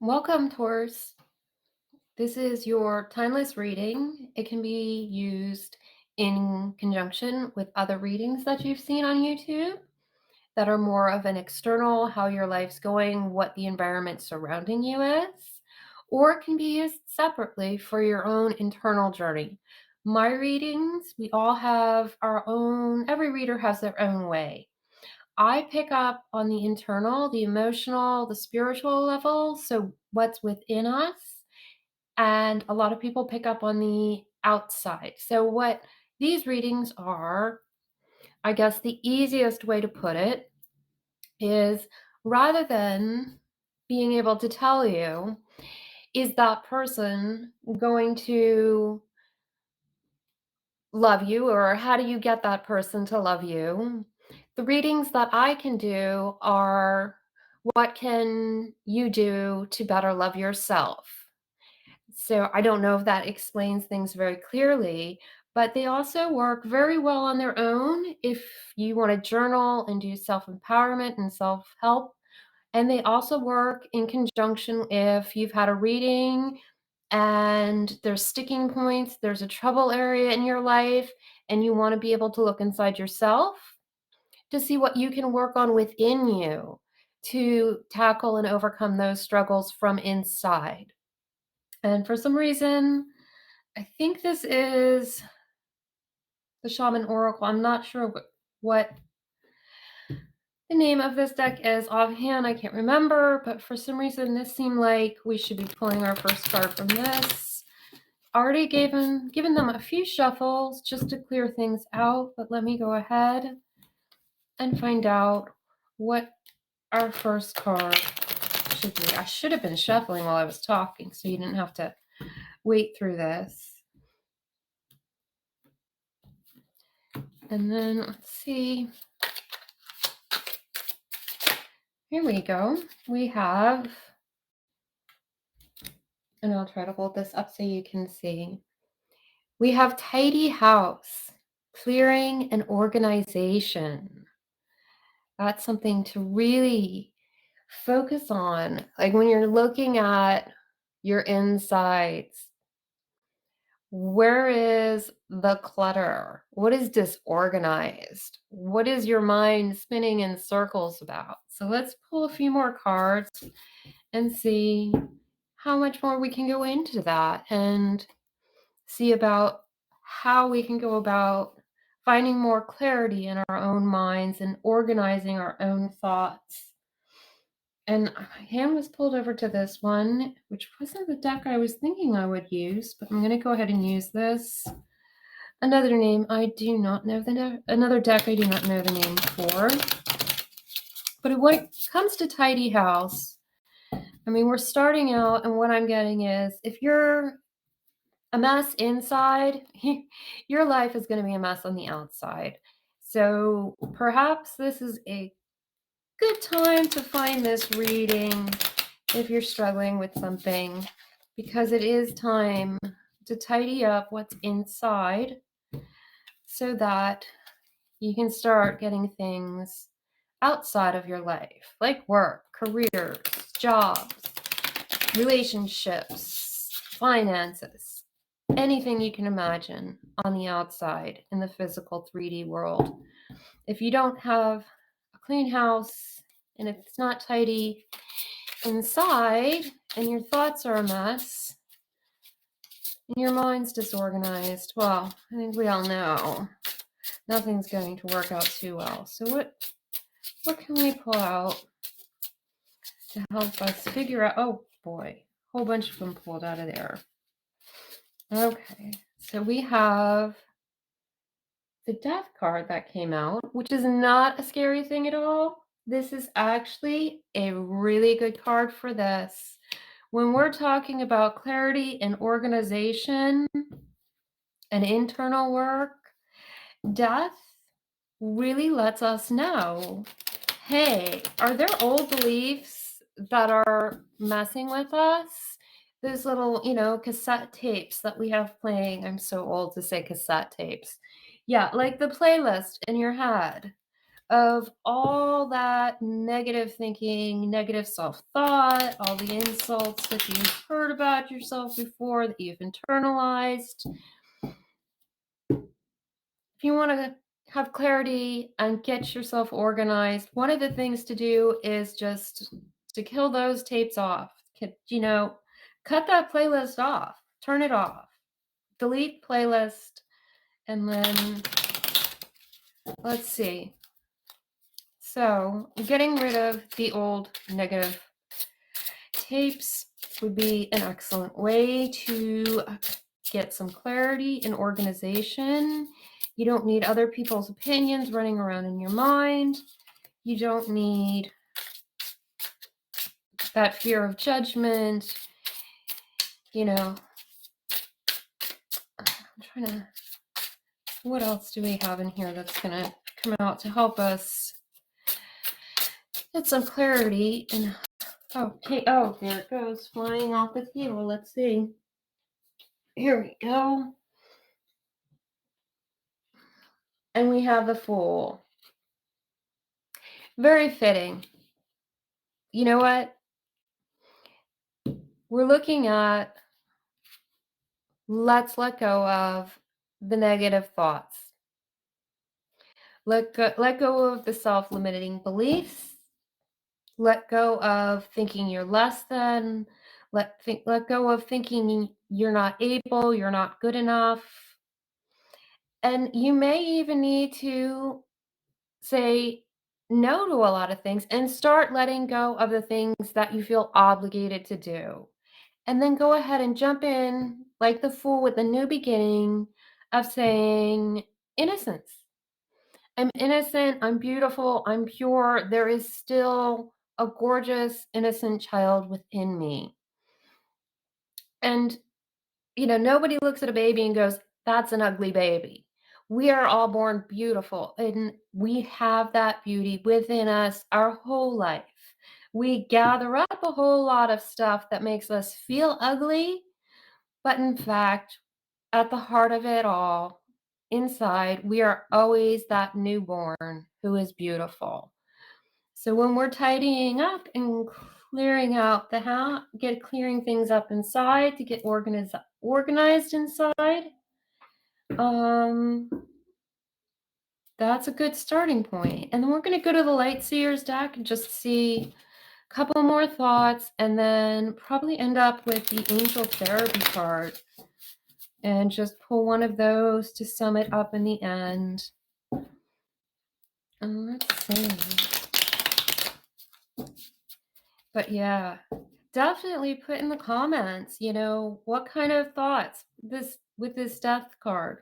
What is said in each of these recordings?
Welcome, Taurus. This is your timeless reading. It can be used in conjunction with other readings that you've seen on YouTube that are more of an external, how your life's going, what the environment surrounding you is, or it can be used separately for your own internal journey. My readings, we all have our own, every reader has their own way. I pick up on the internal, the emotional, the spiritual level, so what's within us. And a lot of people pick up on the outside. So, what these readings are, I guess the easiest way to put it is rather than being able to tell you, is that person going to love you, or how do you get that person to love you? The readings that I can do are what can you do to better love yourself? So I don't know if that explains things very clearly, but they also work very well on their own if you want to journal and do self empowerment and self help. And they also work in conjunction if you've had a reading and there's sticking points, there's a trouble area in your life, and you want to be able to look inside yourself to see what you can work on within you to tackle and overcome those struggles from inside. And for some reason, I think this is the Shaman Oracle. I'm not sure what the name of this deck is offhand. I can't remember, but for some reason, this seemed like we should be pulling our first card from this. Already given them a few shuffles just to clear things out, but let me go ahead and find out what our first card should be. I should have been shuffling while I was talking, so you didn't have to wait through this. And then let's see. Here we go. We have, and I'll try to hold this up so you can see. We have tidy house, clearing and organization. That's something to really focus on. Like when you're looking at your insides, where is the clutter? What is disorganized? What is your mind spinning in circles about? So let's pull a few more cards and see how much more we can go into that and see about how we can go about finding more clarity in our own minds and organizing our own thoughts. And my hand was pulled over to this one, which wasn't the deck I was thinking I would use, but I'm going to go ahead and use this. Another name I do not know another deck I do not know the name for. But when it comes to tidy house, I mean, we're starting out, and what I'm getting is if you're a mess inside, your life is going to be a mess on the outside. So perhaps this is a good time to find this reading if you're struggling with something, because it is time to tidy up what's inside so that you can start getting things outside of your life, like work, careers, jobs, relationships, finances, anything you can imagine on the outside in the physical 3D world. If you don't have a clean house and if it's not tidy inside and your thoughts are a mess and your mind's disorganized, well, I think we all know nothing's going to work out too well. So what can we pull out to help us figure out? Oh boy, a whole bunch of them pulled out of there. Okay, so we have the death card that came out, which is not a scary thing at all. This is actually a really good card for this. When we're talking about clarity and organization and internal work, death really lets us know, hey, are there old beliefs that are messing with us? Those little, cassette tapes that we have playing. I'm so old to say cassette tapes. Yeah, like the playlist in your head of all that negative thinking, negative self thought, all the insults that you've heard about yourself before that you've internalized. If you want to have clarity and get yourself organized, one of the things to do is just to kill those tapes off. Cut that playlist off, turn it off, delete playlist, and then let's see. So, getting rid of the old negative tapes would be an excellent way to get some clarity and organization. You don't need other people's opinions running around in your mind. You don't need that fear of judgment. I'm trying to, what else do we have in here that's going to come out to help us get some clarity? And okay, oh, there it goes, flying off the table. Let's see. Here we go. And we have the Fool. Very fitting. You know what? We're looking at, let's let go of the negative thoughts. Let go of the self-limiting beliefs. Let go of thinking you're less than. Let go of thinking you're not able, you're not good enough. And you may even need to say no to a lot of things and start letting go of the things that you feel obligated to do. And then go ahead and jump in like the Fool with a new beginning of saying innocence. I'm innocent, I'm beautiful, I'm pure. There is still a gorgeous, innocent child within me. And, nobody looks at a baby and goes, that's an ugly baby. We are all born beautiful, and we have that beauty within us our whole life. We gather up a whole lot of stuff that makes us feel ugly, but in fact, at the heart of it all, inside, we are always that newborn who is beautiful. So when we're tidying up and clearing out the house, clearing things up inside to get organized inside, that's a good starting point. And then we're going to go to the Light Seers deck and just see a couple more thoughts, and then probably end up with the Angel Therapy card and just pull one of those to sum it up in the end. And let's see. But yeah, definitely put in the comments, what kind of thoughts with this death card.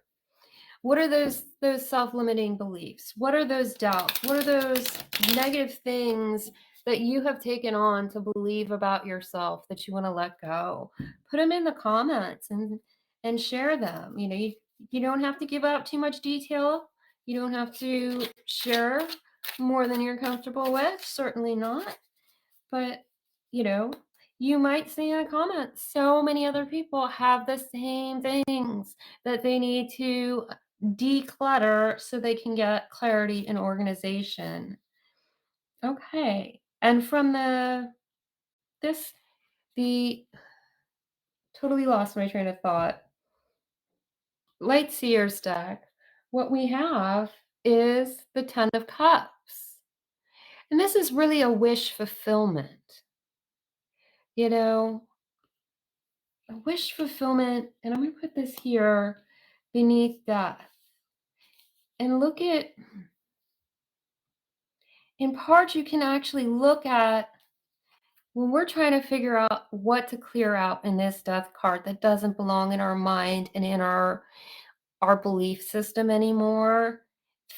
What are those self-limiting beliefs? What are those doubts? What are those negative things that you have taken on to believe about yourself that you want to let go? Put them in the comments and share them. You don't have to give out too much detail. You don't have to share more than you're comfortable with. Certainly not. But, you might see in a comment, so many other people have the same things that they need to declutter so they can get clarity and organization. Okay. And from the totally lost my train of thought. Light Seers deck, what we have is the Ten of Cups. And this is really a wish fulfillment. A wish fulfillment, and I'm going to put this here beneath death. And look at, in part, you can actually look at when we're trying to figure out what to clear out in this death card that doesn't belong in our mind and in our belief system anymore.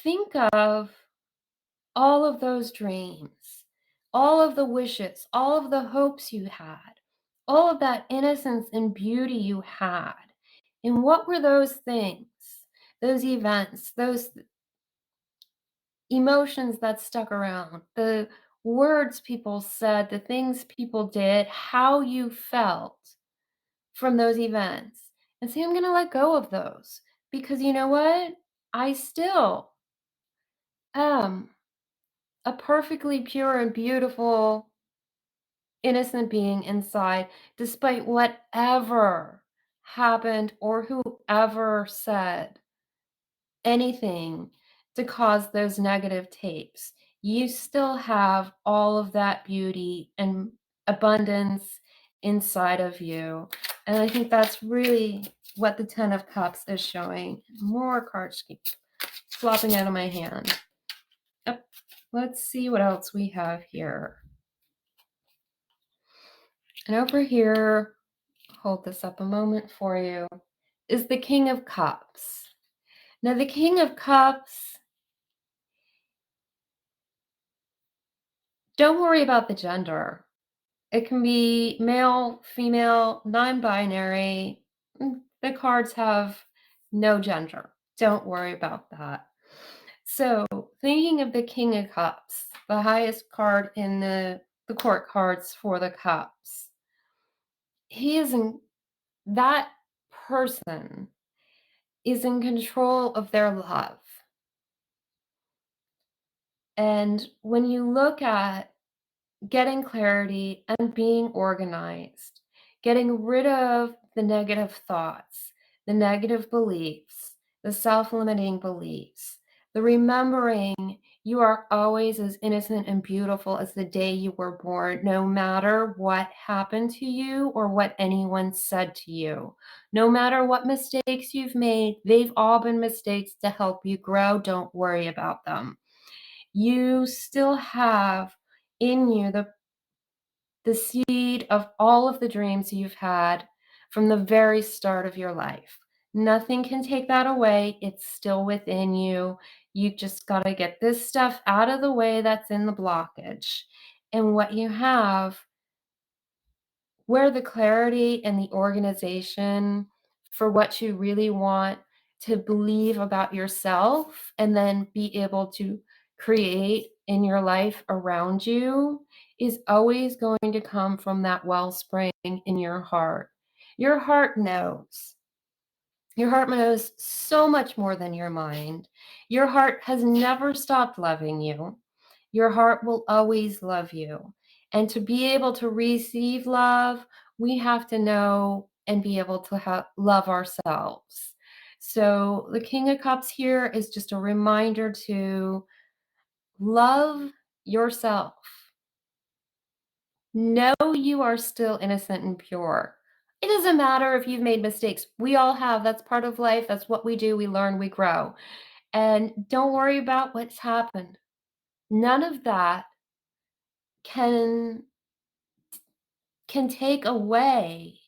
Think of all of those dreams, all of the wishes, all of the hopes you had, all of that innocence and beauty you had. And what were those things, those events, those emotions that stuck around, the words people said, the things people did, how you felt from those events? And say, I'm going to let go of those because you know what? I still am a perfectly pure and beautiful, innocent being inside, despite whatever happened or whoever said anything to cause those negative tapes. You still have all of that beauty and abundance inside of you. And I think that's really what the Ten of Cups is showing. More cards keep flopping out of my hand. Yep. Let's see what else we have here. And over here, hold this up a moment for you, is the King of Cups. Now, the King of Cups, don't worry about the gender. It can be male, female, non-binary. The cards have no gender. Don't worry about that. So, thinking of the King of Cups, the highest card in the court cards for the cups, that person is in control of their love. And when you look at getting clarity and being organized, getting rid of the negative thoughts, the negative beliefs, the self-limiting beliefs, the remembering you are always as innocent and beautiful as the day you were born, no matter what happened to you or what anyone said to you. No matter what mistakes you've made, they've all been mistakes to help you grow. Don't worry about them. You still have in you the seed of all of the dreams you've had from the very start of your life. Nothing can take that away. It's still within you. You just got to get this stuff out of the way that's in the blockage. And what you have, where the clarity and the organization for what you really want to believe about yourself and then be able to create in your life around you is always going to come from that wellspring in your heart. Your heart knows. Your heart knows so much more than your mind. Your heart has never stopped loving you. Your heart will always love you. And to be able to receive love, we have to know and be able to love ourselves. So the King of Cups here is just a reminder to love yourself. Know you are still innocent and pure. It doesn't matter if you've made mistakes. We all have. That's part of life. That's what we do. We learn, we grow. And don't worry about what's happened. None of that can take away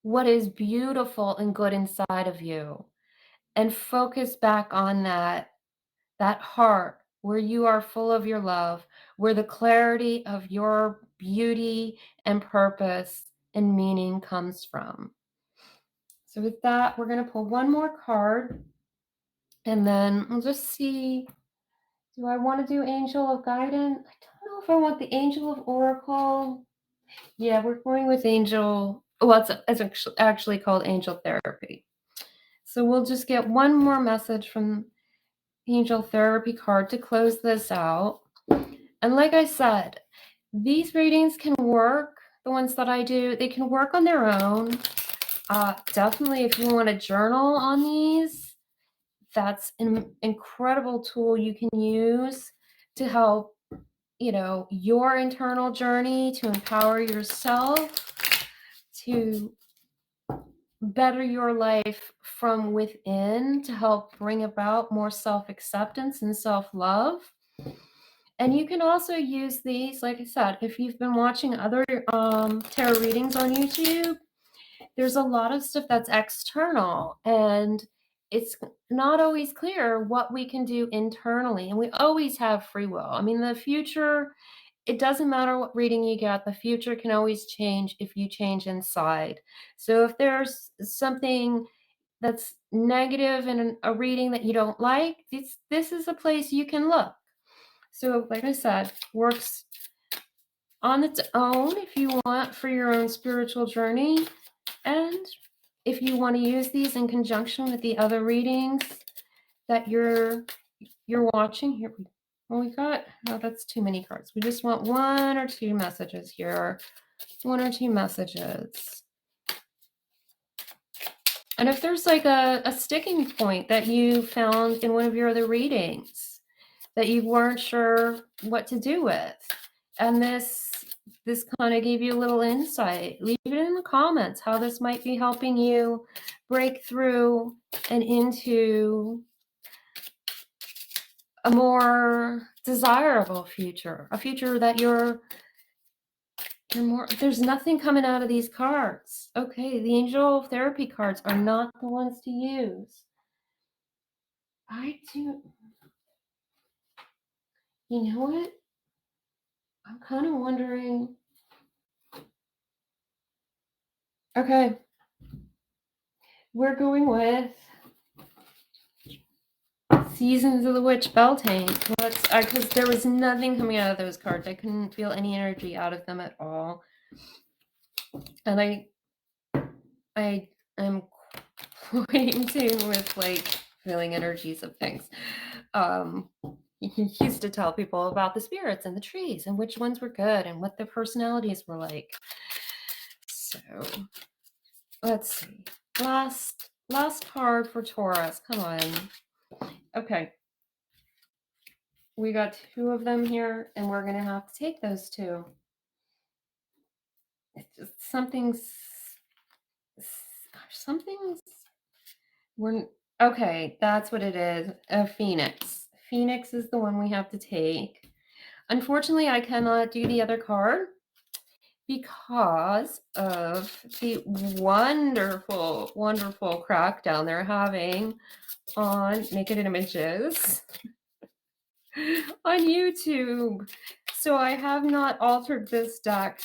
what is beautiful and good inside of you. And focus back on that heart where you are full of your love, where the clarity of your beauty and purpose and meaning comes from. So with that, we're going to pull one more card and then we'll just see, do I want to do Angel of Guidance? I don't know if I want the Angel of Oracle. Yeah, we're going with Angel. Well, it's actually called Angel Therapy. So we'll just get one more message from Angel Therapy card to close this out. And like I said, these readings can work, the ones that I do, they can work on their own. Definitely if you want to journal on these, that's an incredible tool you can use to help, your internal journey, to empower yourself, to better your life from within, to help bring about more self-acceptance and self-love. And you can also use these, like I said, if you've been watching other tarot readings on YouTube, there's a lot of stuff that's external and it's not always clear what we can do internally. And we always have free will. I mean, the future, it doesn't matter what reading you get, the future can always change if you change inside. So if there's something that's negative in a reading that you don't like, this is a place you can look. So, like I said, works on its own if you want for your own spiritual journey. And if you want to use these in conjunction with the other readings that you're watching, here Well, we got, oh, that's too many cards. We just want one or two messages here. One or two messages. And if there's like a sticking point that you found in one of your other readings that you weren't sure what to do with, and this kind of gave you a little insight, leave it in the comments how this might be helping you break through and into a more desirable future, a future that you're more. There's nothing coming out of these cards. Okay, the angel therapy cards are not the ones to use. I do. You know what? I'm kind of wondering. Okay, we're going with Seasons of the Witch Beltane. Let's, because there was nothing coming out of those cards. I couldn't feel any energy out of them at all, and I am quite in tune with like feeling energies of things. He used to tell people about the spirits and the trees and which ones were good and what their personalities were like. So let's see. Last card for Taurus. Come on. Okay. We got two of them here, and we're gonna have to take those two. It's just something's we're okay, that's what it is. A phoenix. Phoenix is the one we have to take. Unfortunately, I cannot do the other card because of the wonderful, wonderful crackdown they're having on Naked Images on YouTube. So I have not altered this deck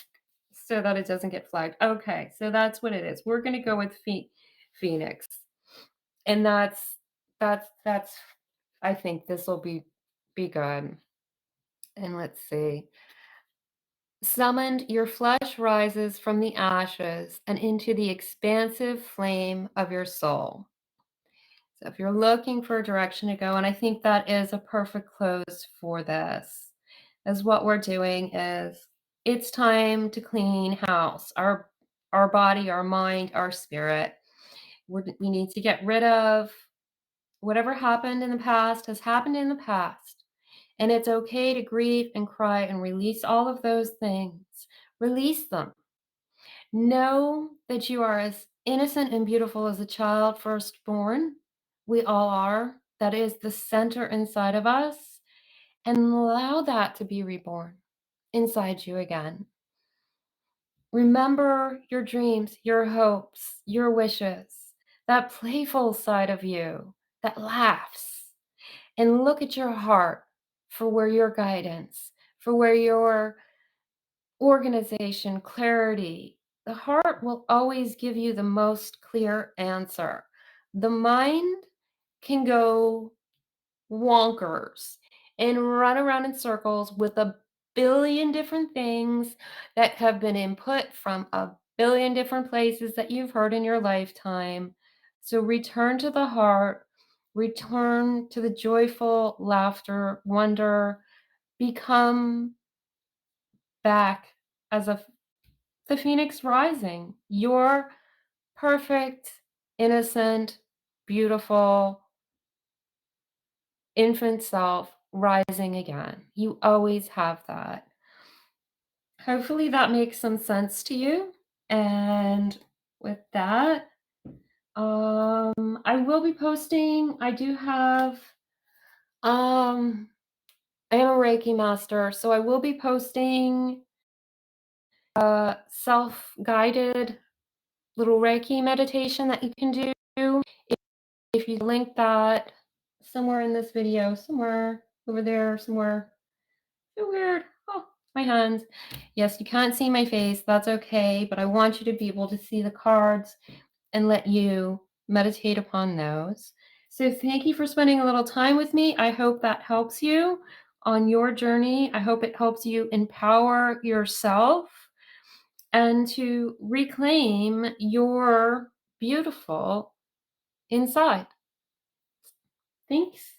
so that it doesn't get flagged. Okay, so that's what it is. We're going to go with Phoenix. And that's I think this will be good. And let's see. Summoned, your flesh rises from the ashes and into the expansive flame of your soul. So if you're looking for a direction to go, and I think that is a perfect close for this, as what we're doing is it's time to clean house, our body, our mind, our spirit. We need to get rid of whatever happened in the past has happened in the past. And it's okay to grieve and cry and release all of those things. Release them. Know that you are as innocent and beautiful as a child first born. We all are. That is the center inside of us. And allow that to be reborn inside you again. Remember your dreams, your hopes, your wishes, that playful side of you that laughs. And look at your heart for where your guidance, for where your organization, clarity. The heart will always give you the most clear answer. The mind can go wonkers and run around in circles with a billion different things that have been input from a billion different places that you've heard in your lifetime. So return to the heart, return to the joyful laughter, wonder, become back as the phoenix rising, your perfect, innocent, beautiful infant self rising again. You always have that. Hopefully that makes some sense to you. And with that, I will be posting. I do have, I am a Reiki master, so I will be posting a self-guided little Reiki meditation that you can do. If you link that somewhere in this video, somewhere over there, somewhere. So weird. Oh, my hands. Yes, you can't see my face. That's okay. But I want you to be able to see the cards and let you meditate upon those. So thank you for spending a little time with me. I hope that helps you on your journey. I hope it helps you empower yourself and to reclaim your beautiful inside. Thanks.